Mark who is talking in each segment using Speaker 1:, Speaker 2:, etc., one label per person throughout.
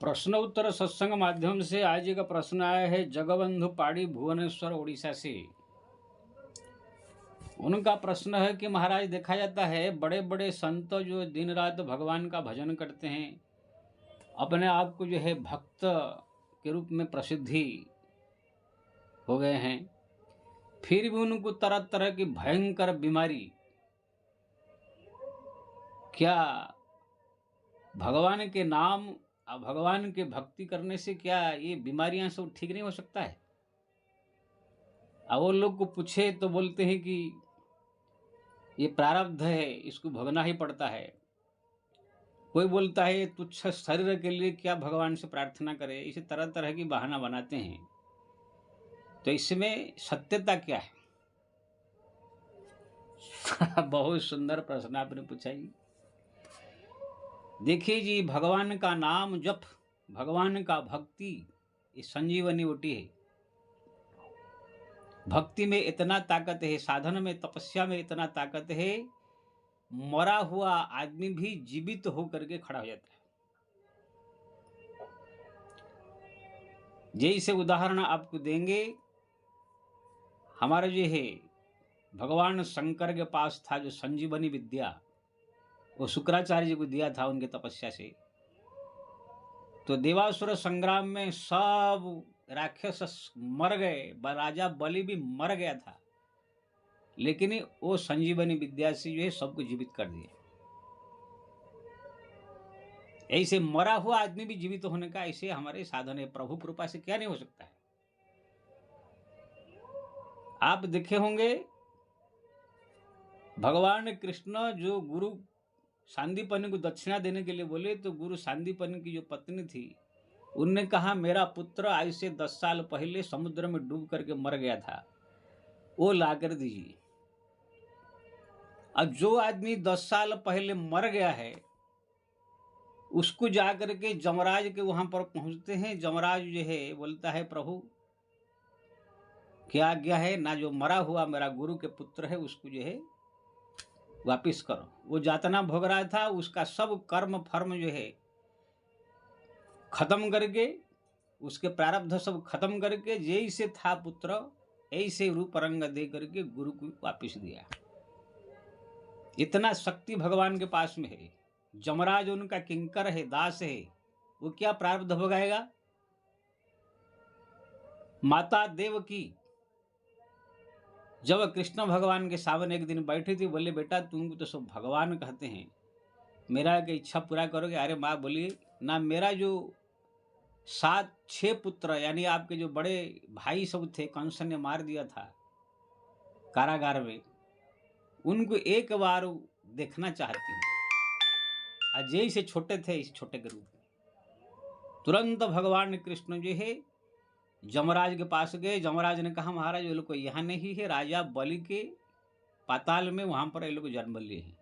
Speaker 1: प्रश्न उत्तर सत्संग माध्यम से आज का प्रश्न आया है जगबंधु पाड़ी भुवनेश्वर उड़ीसा से। उनका प्रश्न है कि महाराज, देखा जाता है बड़े बड़े संत जो दिन रात भगवान का भजन करते हैं, अपने आप को जो है भक्त के रूप में प्रसिद्धि हो गए हैं, फिर भी उनको तरह तरह की भयंकर बीमारी, क्या भगवान के नाम और भगवान के भक्ति करने से क्या ये बीमारियां सब ठीक नहीं हो सकता है? और वो लोग को पूछे तो बोलते हैं कि ये प्रारब्ध है, इसको भोगना ही पड़ता है। कोई बोलता है तुच्छ शरीर के लिए क्या भगवान से प्रार्थना करे, इसे तरह तरह की बहाना बनाते हैं। तो इसमें सत्यता क्या है? बहुत सुंदर प्रश्न आपने पूछा जी। देखिए जी, भगवान का नाम जप, भगवान का भक्ति, ये संजीवनी बूटी है। भक्ति में इतना ताकत है, साधन में तपस्या में इतना ताकत है, मरा हुआ आदमी भी जीवित होकर के खड़ा हो जाता है। जैसे उदाहरण आपको देंगे, हमारा जो है भगवान शंकर के पास था जो संजीवनी विद्या, वो शुक्राचार्य जी को दिया था उनके तपस्या से। तो देवासुर संग्राम में सब राक्षस मर गए, राजा बलि भी मर गया था, लेकिन वो संजीवनी विद्या से जो है सबको जीवित कर दिया। ऐसे मरा हुआ आदमी भी जीवित होने का ऐसे हमारे साधन है, प्रभु कृपा से क्या नहीं हो सकता है। आप देखे होंगे भगवान कृष्ण जो गुरु सांदीपनि को दक्षिणा देने के लिए बोले, तो गुरु सांदीपनि की जो पत्नी थी, उनने कहा मेरा पुत्र आज से 10 साल पहले समुद्र में डूब करके मर गया था, वो ला कर दीजिए। अब जो आदमी 10 साल पहले मर गया है, उसको जाकर के जमराज के वहां पर पहुंचते हैं। जमराज जो है बोलता है प्रभु क्या आज्ञा है, ना जो मरा हुआ मेरा गुरु के पुत्र है उसको जो है वापिस करो। वो जातना भोग रहा था, उसका सब कर्म फर्म जो है खत्म करके, उसके प्रारब्ध सब खत्म करके, जैसे था पुत्र ऐसे रूप रंग दे करके गुरु को वापिस दिया। इतना शक्ति भगवान के पास में है। जमराज उनका किंकर है, दास है, वो क्या प्रारब्ध भोगाएगा? माता देवकी जब कृष्ण भगवान के सामने एक दिन बैठी थी, बोले बेटा तुमको तो सब भगवान कहते हैं, मेरा एक इच्छा पूरा करोगे? अरे माँ बोली ना, मेरा जो 6 पुत्र यानी आपके जो बड़े भाई सब थे, कंस ने मार दिया था कारागार में, उनको एक बार देखना चाहती हूँ। अजय से छोटे थे, इस छोटे के रूप में तुरंत भगवान कृष्ण जो है जमराज के पास गए। जमराज ने कहा महाराज ये लोग को यहाँ नहीं है, राजा बलि के पाताल में वहां पर ये लोग जन्म लिए हैं।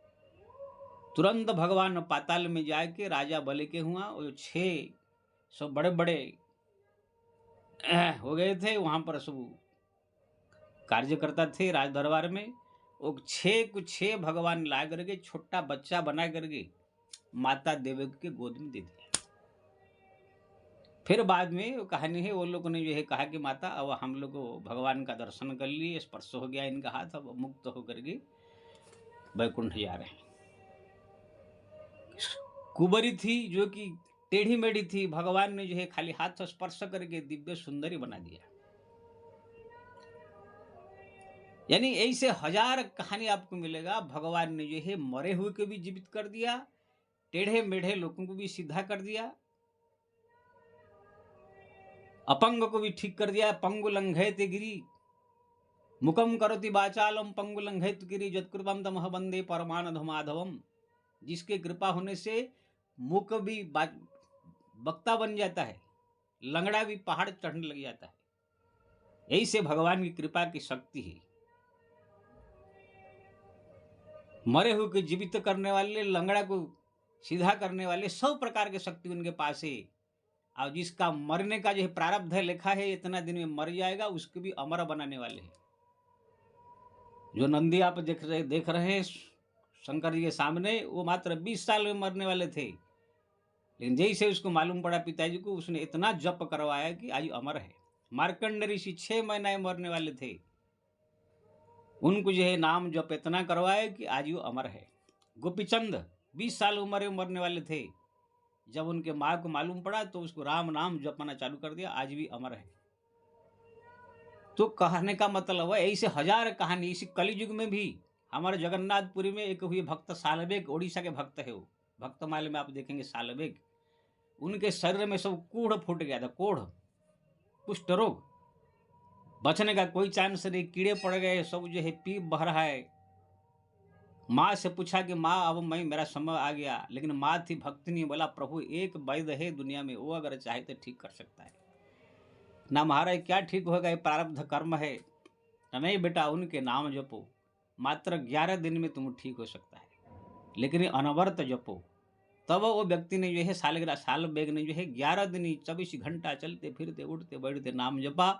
Speaker 1: तुरंत भगवान पाताल में जाके राजा बलि के हुआ, वो 6 सब बड़े बड़े हो गए थे, वहां पर सब कार्यकर्ता थे राज दरबार में। वो 6 को 6 भगवान ला करके छोटा बच्चा बना करके माता देवकी के गोद में दे दिया। फिर बाद में वो कहानी है, वो लोगों ने जो है कहा कि माता अब हम लोग भगवान का दर्शन कर लिए, स्पर्श हो गया इनका हाथ, अब मुक्त होकर के वैकुंठ जा रहे हैं। कुबरी थी जो कि टेढ़ी मेढ़ी थी, भगवान ने जो है खाली हाथ स्पर्श करके दिव्य सुंदरी बना दिया। यानी ऐसे 1000 कहानी आपको मिलेगा। भगवान ने जो है मरे हुए को भी जीवित कर दिया, टेढ़े मेढ़े लोगों को भी सीधा कर दिया, अपंग को भी ठीक कर दिया। पंगु लंघयते गिरी मुकम करोति वाचालम पंगु लंघयत गिरी जत्कृपम तमह वंदे परमानंद माधवम। जिसके कृपा होने से मुक भी वक्ता बन जाता है, लंगड़ा भी पहाड़ चढ़ने लग जाता है। ऐसे भगवान की कृपा की शक्ति है। मरे हुए को जीवित करने वाले, लंगड़ा को सीधा करने वाले, सब प्रकार की शक्ति उनके पास है। और जिसका मरने का जो है प्रारब्ध है, लिखा है इतना दिन में मर जाएगा, उसको भी अमर बनाने वाले हैं। जो नंदी आप देख रहे हैं शंकर जी के सामने, वो मात्र 20 साल में मरने वाले थे, लेकिन जैसे उसको मालूम पड़ा पिताजी को, उसने इतना जप करवाया कि आज अमर है। मार्कंड ऋषि 6 महीने मरने वाले थे, उनको जो है नाम जप इतना करवाया कि आज वो अमर है। गोपीचंद 20 साल उम्र में मरने वाले थे, जब उनके माँ को मालूम पड़ा तो उसको राम नाम जपना चालू कर दिया, आज भी अमर है। तो कहने का मतलब है ऐसे हजार कहानी इसी कलयुग में भी। हमारे जगन्नाथपुरी में एक हुए भक्त सालबेग, ओडिशा के भक्त है वो, भक्तमाल में आप देखेंगे सालबेग, उनके शरीर में सब कोढ़ फूट गया था, कोढ़, कुष्ठ रोग, बचने का कोई चांस नहीं, कीड़े पड़ गए, सब जो है पीप बह रहा है। माँ से पूछा कि माँ अब मेरा समय आ गया, लेकिन माँ थी भक्तिनी, बोला प्रभु एक वैद्य है दुनिया में, वो अगर चाहे तो ठीक कर सकता है ना, महाराज क्या ठीक होगा, ये प्रारब्ध कर्म है। नहीं बेटा, उनके नाम जपो, मात्र 11 दिन में तुम ठीक हो सकता है, लेकिन अनवरत जपो। तब वो व्यक्ति ने जो है साल बेग ने जो है 11 दिन 24 घंटा चलते फिरते उठते बैठते नाम जपा।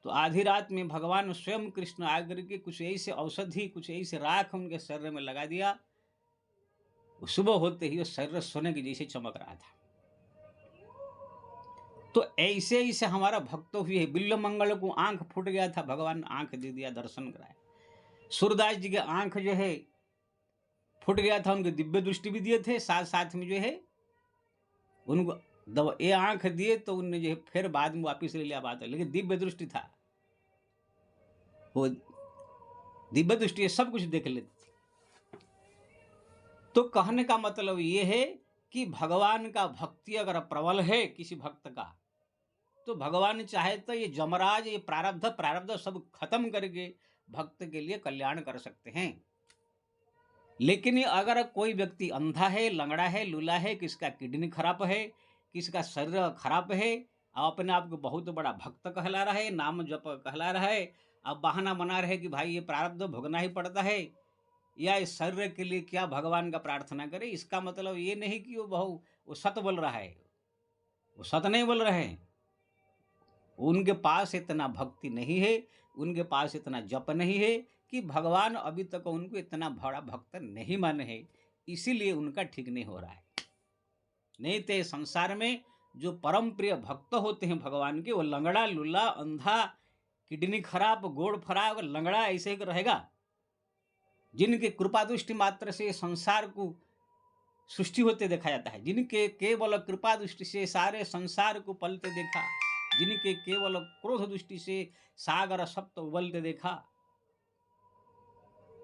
Speaker 1: तो आधी रात में भगवान स्वयं कृष्ण आकर के कुछ ऐसे औषधि, कुछ ऐसे राख उनके शरीर में लगा दिया, सुबह होते ही वो शरीर सोने के जैसे चमक रहा था। तो ऐसे ऐसे हमारा भक्त हुए है। बिल्व मंगल को आंख फूट गया था, भगवान आंख दे दिया, दर्शन कराया। सूरदास जी के आंख जो है फूट गया था, उनके दिव्य दृष्टि भी दिए थे, साथ साथ में जो है उनको ये आंख दिए, तो उनने जो है फिर बाद में वापिस ले लिया बात है, लेकिन दिव्य दृष्टि था, वो दिव्य दृष्टि सब कुछ देख लेती थी। तो कहने का मतलब ये है कि भगवान का भक्ति अगर प्रबल है किसी भक्त का, तो भगवान चाहे तो ये जमराज, ये प्रारब्ध सब खत्म करके भक्त के लिए कल्याण कर सकते हैं। लेकिन अगर कोई व्यक्ति अंधा है, लंगड़ा है, लूला है, किसका किडनी खराब है, किसका शरीर खराब है, अपने आप को बहुत बड़ा भक्त कहला रहा है, नाम जप कहला रहा है, अब बहाना बना रहे कि भाई ये प्रारब्ध भोगना ही पड़ता है, या इस शरीर के लिए क्या भगवान का प्रार्थना करे, इसका मतलब ये नहीं कि वो सत बोल रहा है, वो सत नहीं बोल रहे हैं। उनके पास इतना भक्ति नहीं है, उनके पास इतना जप नहीं है कि भगवान अभी तक उनको इतना बड़ा भक्त नहीं माने हैं, इसीलिए उनका ठीक नहीं हो रहा है। नहीं तो संसार में जो परम प्रिय भक्त होते हैं भगवान के, वो लंगड़ा, लुल्ला, अंधा, किडनी खराब, गोड़ खराब, लंगड़ा ऐसे ही रहेगा, जिनके कृपा दृष्टि मात्र से संसार को सृष्टि होते देखा जाता है, जिनके केवल कृपा दृष्टि से सारे संसार को पलते देखा, जिनके केवल क्रोध दृष्टि से सागर सप्त उबलते देखा,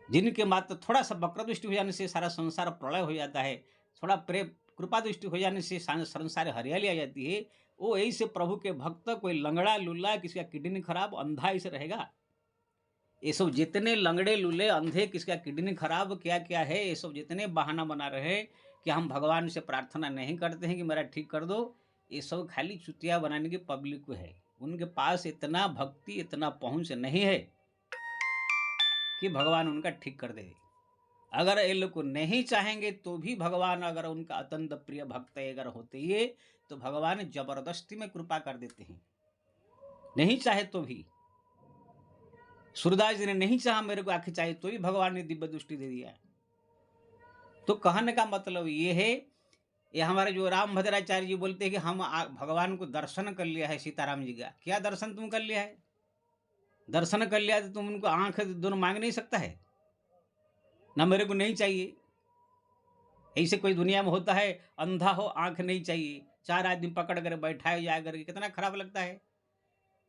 Speaker 1: जिनके मात्र थोड़ा सा वक्र दृष्टि हो जाने से सारा संसार प्रलय हो जाता है, थोड़ा कृपा दृष्टि हो जाने से संसार हरियाली आ जाती है, वो ऐसे प्रभु के भक्त, कोई लंगड़ा लुल्ला, किसी का किडनी खराब, अंधा ऐसे रहेगा। ये सब जितने लंगड़े लुल्ले अंधे, किसका किडनी खराब, क्या क्या है, ये सब जितने बहाना बना रहे हैं कि हम भगवान से प्रार्थना नहीं करते हैं कि मेरा ठीक कर दो, ये सब खाली चुतिया बनाने की पब्लिक को है। उनके पास इतना भक्ति, इतना पहुंच नहीं है कि भगवान उनका ठीक कर दे। अगर ये लोग को नहीं चाहेंगे तो भी भगवान, अगर उनका अत्यंत प्रिय भक्त अगर होते ही तो भगवान जबरदस्ती में कृपा कर देते हैं, नहीं चाहे तो भी। सूरदास जी ने नहीं चाहा मेरे को आंखें चाहिए, तो भी भगवान ने दिव्य दृष्टि दे दिया। तो कहने का मतलब ये है, ये हमारे जो राम भद्राचार्य जी बोलते हैं कि हम भगवान को दर्शन कर लिया है, सीताराम जी का। क्या दर्शन तुम कर लिया है? दर्शन कर लिया तो तुम उनको आंख दोनों मांग नहीं सकता है ना, मेरे को नहीं चाहिए। ऐसे कोई दुनिया में होता है, अंधा हो आंख नहीं चाहिए, 4 आदमी पकड़ कर बैठाए जाए करके, कितना खराब लगता है।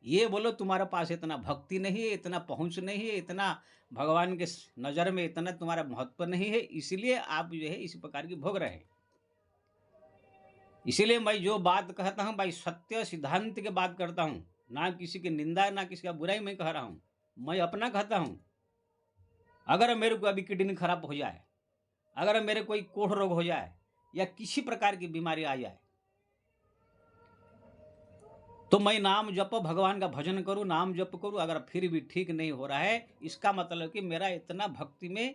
Speaker 1: ये बोलो तुम्हारे पास इतना भक्ति नहीं है, इतना पहुंच नहीं है, इतना भगवान के नजर में इतना तुम्हारा महत्व नहीं है, इसीलिए आप जो है इस प्रकार की भोग रहे हैं। इसीलिए मैं जो बात कहता हूं भाई, सत्य सिद्धांत की बात करता हूं, ना किसी की निंदा, ना किसी का बुराई मैं कह रहा हूं, मैं अपना कहता हूं। अगर मेरे को अभी किडनी खराब हो जाए, अगर मेरे कोई कोढ़ रोग हो जाए, या किसी प्रकार की बीमारी आ जाए, तो मैं नाम जप, भगवान का भजन करूं, नाम जप करूं, अगर फिर भी ठीक नहीं हो रहा है, इसका मतलब कि मेरा इतना भक्ति में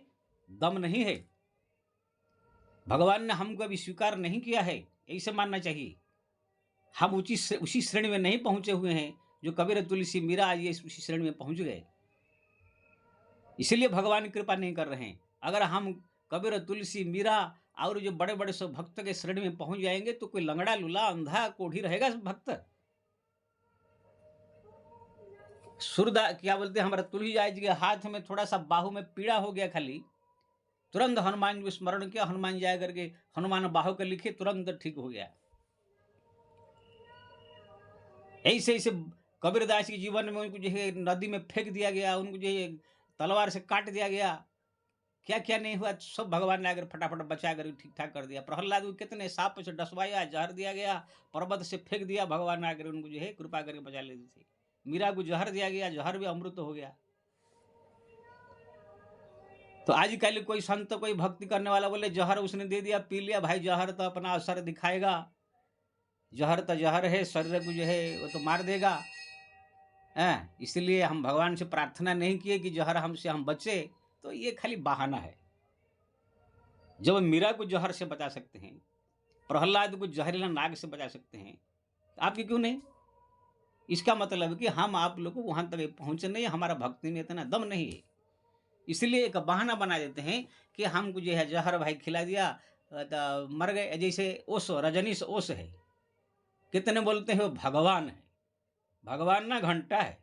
Speaker 1: दम नहीं है, भगवान ने हमको अभी स्वीकार नहीं किया है, ऐसे मानना चाहिए। हम उसी श्रेणी में नहीं पहुंचे हुए हैं जो कबीर, तुलसी, मीरा आज ये उसी श्रेणी में पहुंच गए, इसलिए भगवान कृपा नहीं कर रहे हैं। अगर हम कबीर, तुलसी, मीरा और जो बड़े बड़े सब भक्त के श्रेणी में पहुंच जाएंगे तो कोई लंगड़ा लूला अंधा कोढ़ी रहेगा भक्त। सूरदा क्या बोलते हैं, हमारा तुलसीदास जी के हाथ में थोड़ा सा बाहु में पीड़ा हो गया खाली, तुरंत हनुमान जी को स्मरण किया, हनुमान जी आकर के हनुमान बाहु के लिखे, तुरंत ठीक हो गया। ऐसे ऐसे कबीरदास के जीवन में उनको जो है नदी में फेंक दिया गया, उनको जो है तलवार से काट दिया गया, क्या क्या नहीं हुआ, सब भगवान ने आकर फटाफट बचा कर ठीक ठाक कर दिया। प्रहलाद को कितने सांप से डसवाया, जहर दिया गया, पर्वत से फेंक दिया, भगवान ने आकर उनको जो है कृपा करके बचा लेते थे। मीरा को जहर दिया गया, जहर भी अमृत हो गया। तो आजकल कोई संत कोई भक्ति करने वाला बोले जहर उसने दे दिया, पी लिया, भाई जहर तो अपना असर दिखाएगा, जहर तो जहर है, शरीर को जो है वो तो मार देगा। इसलिए हम भगवान से प्रार्थना नहीं किए कि जहर हमसे हम बचे, तो ये खाली बहाना है। जब मीरा को जहर से बचा सकते हैं, प्रहलाद को जहरीला नाग से बचा सकते हैं, आपके क्यों नहीं? इसका मतलब कि हम आप लोग को वहां तक पहुंचे नहीं, हमारा भक्ति में इतना दम नहीं है। इसलिए एक बहाना बना देते हैं कि हमको जो है जहर भाई खिला दिया तो मर गए। जैसे ओस, रजनीश ओस है, कितने बोलते हैं वो भगवान है, भगवान ना घंटा है?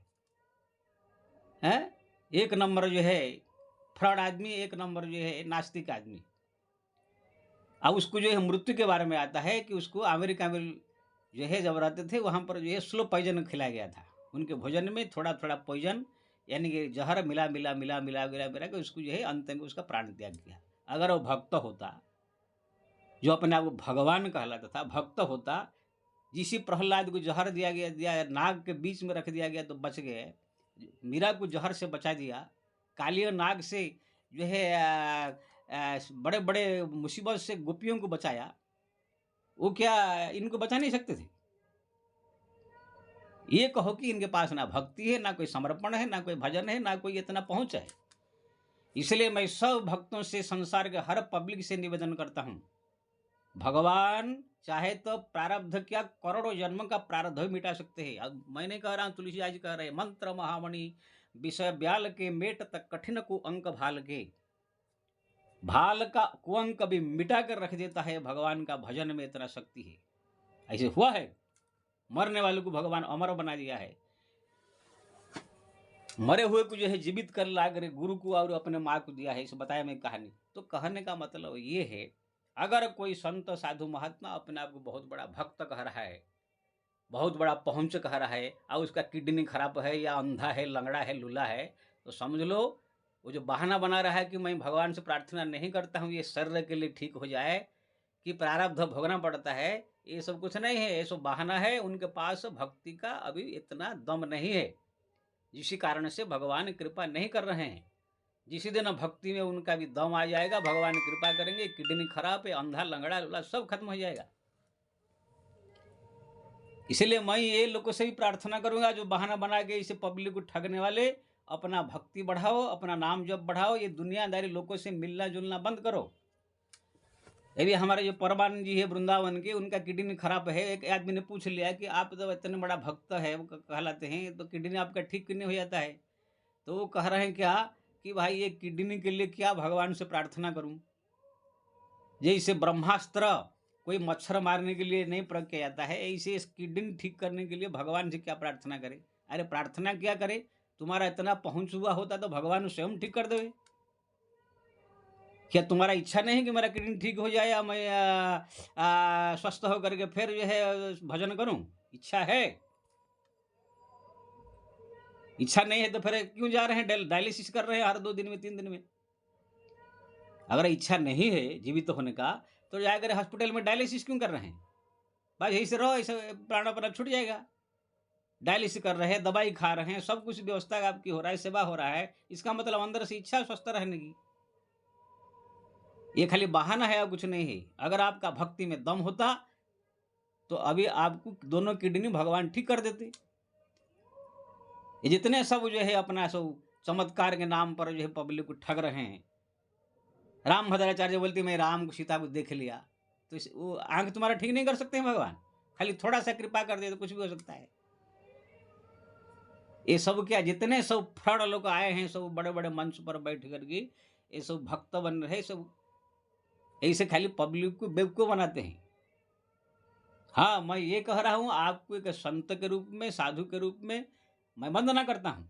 Speaker 1: एक नंबर जो है फ्रॉड आदमी, एक नंबर जो है नास्तिक आदमी। अब उसको जो है मृत्यु के बारे में आता है कि उसको अमेरिका में जो है जब रहते थे वहाँ पर जो है स्लो पॉइजन खिलाया गया था, उनके भोजन में थोड़ा थोड़ा पॉइजन यानी कि जहर मिला मिला मिला मिला मिला मिला के उसको जो है अंत में उसका प्राण त्याग किया। अगर वो भक्त होता, जो अपने आप को भगवान कहलाता था, भक्त होता, जिसी प्रहलाद को जहर दिया नाग के बीच में रख दिया गया तो बच गए, मीरा को जहर से बचा दिया, कालिया नाग से जो है बड़े बड़े मुसीबत से गोपियों को बचाया, वो क्या इनको बचा नहीं सकते थे? ये कहो कि इनके पास ना भक्ति है, ना कोई समर्पण है, ना कोई भजन है, ना कोई इतना पहुंच है। इसलिए मैं सब भक्तों से, संसार के हर पब्लिक से निवेदन करता हूं, भगवान चाहे तो प्रारब्ध क्या करोड़ों जन्म का प्रारब्ध भी मिटा सकते हैं। अब मैं नहीं कह रहा हूं, तुलसीदास जी कह रहे हैं, मंत्र महामणि विषय ब्याल के मेट तक कठिन को अंक भाल के, भाल का कुअंक भी मिटा कर रख देता है। भगवान का भजन में इतना शक्ति है। ऐसे हुआ है, मरने वालों को भगवान अमर बना दिया है, मरे हुए को जो है जीवित कर ला कर गुरु को और अपने माँ को दिया है। इसे बताया मैं कहानी। तो कहने का मतलब ये है, अगर कोई संत साधु महात्मा अपने आप को बहुत बड़ा भक्त कह रहा है, बहुत बड़ा पहुंच कह रहा है, और उसका किडनी खराब है या अंधा है, लंगड़ा है, लूला है, तो समझ लो वो जो बहाना बना रहा है कि मैं भगवान से प्रार्थना नहीं करता हूँ ये शरीर के लिए ठीक हो जाए, कि प्रारब्ध भोगना पड़ता है, ये सब कुछ नहीं है, ये सब बहाना है। उनके पास भक्ति का अभी इतना दम नहीं है, जिसी कारण से भगवान कृपा नहीं कर रहे हैं। जिस दिन भक्ति में उनका भी दम आ जाएगा, भगवान कृपा करेंगे, किडनी खराब है, अंधा लंगड़ा लूला सब खत्म हो जाएगा। इसलिए मैं ये लोगों से भी प्रार्थना करूंगा जो बहाना बना के इसे पब्लिक को ठगने वाले, अपना भक्ति बढ़ाओ, अपना नाम जप बढ़ाओ, ये दुनियादारी लोगों से मिलना जुलना बंद करो। अभी हमारे जो परमानंद जी है वृंदावन के, उनका किडनी खराब है। एक आदमी ने पूछ लिया कि आप तो इतने बड़ा भक्त है वो कहलाते हैं, तो किडनी आपका ठीक क्यों नहीं हो जाता है? तो वो कह रहे हैं क्या कि भाई ये किडनी के लिए क्या भगवान से प्रार्थना करूं? जैसे ब्रह्मास्त्र कोई मच्छर मारने के लिए नहीं प्रयोग किया जाता है, ऐसे इस किडनी ठीक करने के लिए भगवान से क्या प्रार्थना करे? अरे प्रार्थना क्या करे, तुम्हारा इतना पहुंच हुआ होता तो भगवान स्वयं ठीक कर देवे। क्या तुम्हारा इच्छा नहीं कि मेरा किडनी ठीक हो जाए या मैं स्वस्थ होकर के फिर जो है भजन करूं? इच्छा है। इच्छा नहीं है तो फिर क्यों जा रहे हैं डायलिसिस कर रहे हैं हर 2 दिन में 3 दिन में? अगर इच्छा नहीं है जीवित होने का तो जाकर हॉस्पिटल में डायलिसिस क्यों कर रहे हैं? बस यही से रहो, ऐसे प्राण अपना छूट जाएगा। डायलिसिस कर रहे हैं, दवाई खा रहे हैं, सब कुछ व्यवस्था आपकी हो रहा है, सेवा हो रहा है, इसका मतलब अंदर से इच्छा स्वस्थ रहने की। ये खाली बहाना है और कुछ नहीं है। अगर आपका भक्ति में दम होता तो अभी आपको दोनों किडनी भगवान ठीक कर देते। ये जितने सब जो है अपना सब चमत्कार के नाम पर जो है पब्लिक को ठग रहे हैं। राम भद्राचार्य बोलते मैं राम को सीता को देख लिया, तो वो आंख तुम्हारा ठीक नहीं कर सकते हैं भगवान? खाली थोड़ा सा कृपा कर दे तो कुछ भी हो सकता है। ये सब क्या जितने सब फ्रॉड लोग आए हैं, सब बड़े बड़े मंच पर बैठ करके ये सब भक्त बन रहे, सब ऐसे खाली पब्लिक को बेवकूफ़ बनाते हैं। हाँ, मैं ये कह रहा हूँ आपको एक संत के रूप में, साधु के रूप में मैं वंदना करता हूँ।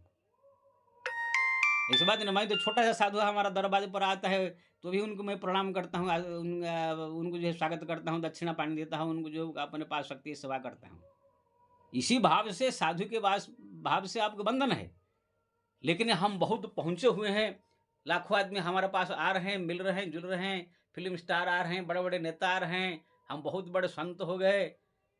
Speaker 1: ऐसी बात नहीं, मैं तो छोटा-सा साधु हमारा दरवाजे पर आता है, तो भी उनको मैं प्रणाम करता हूँ, उनको जो है स्वागत करता हूँ, दक्षिणा पानी देता हूँ, उनको जो अपने पास शक्ति है सेवा करता हूँ। इसी भाव से साधु के भाव से आपको बंधन है। लेकिन हम बहुत पहुँचे हुए हैं, लाखों आदमी हमारे पास आ रहे हैं, मिल रहे हैं, जुल रहे हैं, फ़िल्म स्टार आ रहे हैं, बड़े-बड़े नेता आ रहे हैं, हम बहुत बड़े संत हो गए,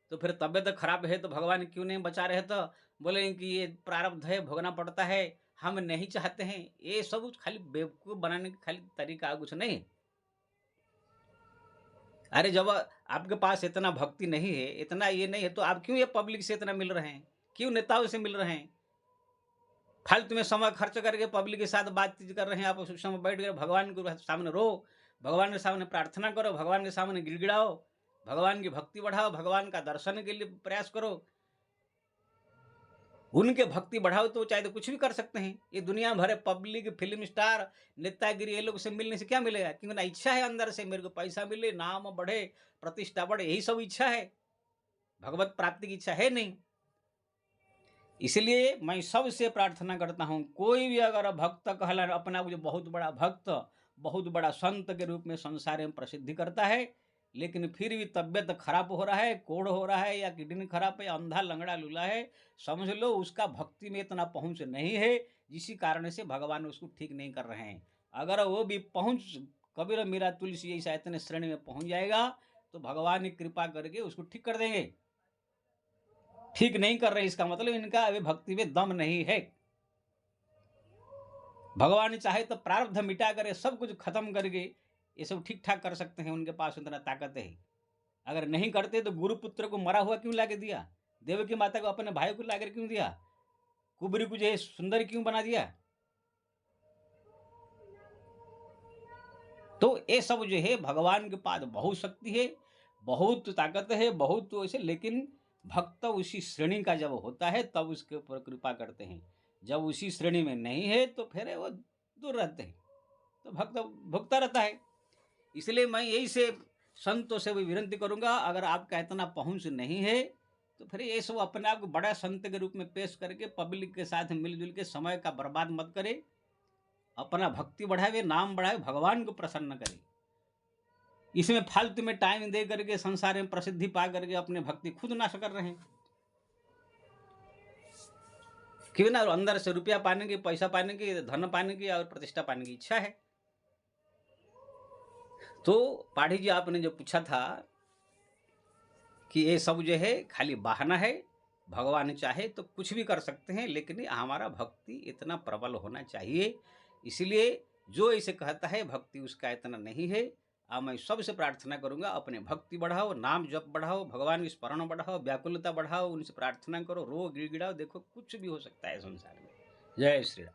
Speaker 1: तो फिर तबीयत खराब है तो भगवान क्यों नहीं बचा रहे तो? बोले कि ये प्रारब्ध है, भोगना पड़ता है, हम नहीं चाहते हैं। ये सब खाली बेवकूफ़ बनाने का खाली तरीका और कुछ नहीं है। अरे जब आपके पास इतना भक्ति नहीं है, इतना ये नहीं है, तो आप क्यों ये पब्लिक से इतना मिल रहे हैं? क्यों नेताओं से मिल रहे हैं? फालतू में समय खर्च करके पब्लिक के साथ बातचीत कर रहे हैं, आप उस समय बैठ गए भगवान के सामने रो, भगवान के सामने प्रार्थना करो, भगवान के सामने गिड़गिड़ाओ, भगवान की भक्ति बढ़ाओ, भगवान का दर्शन के लिए प्रयास करो। उनके भक्ति बढ़ाओ तो चाहे तो कुछ भी कर सकते हैं। ये दुनिया भर पब्लिक, फ़िल्म स्टार, नेतागिरी ये लोग से मिलने से क्या मिलेगा? क्योंकि ना इच्छा है अंदर से मेरे को पैसा मिले, नाम बढ़े, प्रतिष्ठा बढ़े, यही सब इच्छा है। भगवत प्राप्ति की इच्छा है नहीं। इसलिए मैं सबसे प्रार्थना करता हूँ, कोई भी अगर भक्त कहला अपने आप को जो बहुत बड़ा भक्त, बहुत बड़ा संत के रूप में संसार में प्रसिद्धि करता है, लेकिन फिर भी तबीयत खराब हो रहा है, कोढ़ हो रहा है या किडनी खराब है या अंधा लंगड़ा लूला है, समझ लो उसका भक्ति में इतना पहुँच नहीं है, जिसी कारण से भगवान उसको ठीक नहीं कर रहे हैं। अगर वो भी पहुँच कबीर मीरा तुलसी ऐसा इतने श्रेणी में पहुँच जाएगा, तो भगवान की कृपा करके उसको ठीक कर देंगे। ठीक नहीं कर रहे इसका मतलब इनका अभी भक्ति में दम नहीं है। भगवान चाहे तो प्रारब्ध मिटा कर सब कुछ खत्म करके ये सब ठीक-ठाक कर सकते हैं, उनके पास उतना ताकत है। अगर नहीं करते तो गुरुपुत्र को मरा हुआ क्यों लाके दिया? देवकी माता को अपने भाई को लाकर क्यों दिया? कुबरी को जो है सुंदर क्यों बना दिया? तो ये सब जो है भगवान के पास बहुत शक्ति है, बहुत ताकत है, बहुत ऐसे, लेकिन भक्त उसी श्रेणी का जब होता है तब उसके ऊपर कृपा करते हैं। जब उसी श्रेणी में नहीं है तो फिर वो दूर रहते हैं। तो भक्त भुगता रहता है। इसलिए मैं यही से संतों से भी विनती करूँगा, अगर आपका इतना पहुँच नहीं है, तो फिर ये सब अपने आप को बड़ा संत के रूप में पेश करके पब्लिक के साथ मिल-जुल के समय का बर्बाद मत करें। अपना भक्ति बढ़ावे, नाम बढ़ावे, भगवान को प्रसन्न करें। इसमें फालतू में टाइम दे करके संसार में प्रसिद्धि पा करके अपने भक्ति खुद नाश कर रहे हैं। क्यों ना अंदर से रुपया पाने की, पैसा पाने की, धन पाने की और प्रतिष्ठा पाने की इच्छा है। तो पाठी जी आपने जो पूछा था कि ये सब जो है खाली बहाना है, भगवान चाहे तो कुछ भी कर सकते हैं, लेकिन हमारा भक्ति इतना प्रबल होना चाहिए। इसलिए जो इसे कहता है भक्ति उसका इतना नहीं है। मैं सबसे प्रार्थना करूँगा अपने भक्ति बढ़ाओ, नाम जप बढ़ाओ, भगवान की स्मरण बढ़ाओ, व्याकुलता बढ़ाओ, उनसे प्रार्थना करो, रो गिड़गिड़ाओ, देखो कुछ भी हो सकता है संसार में। जय श्री राम।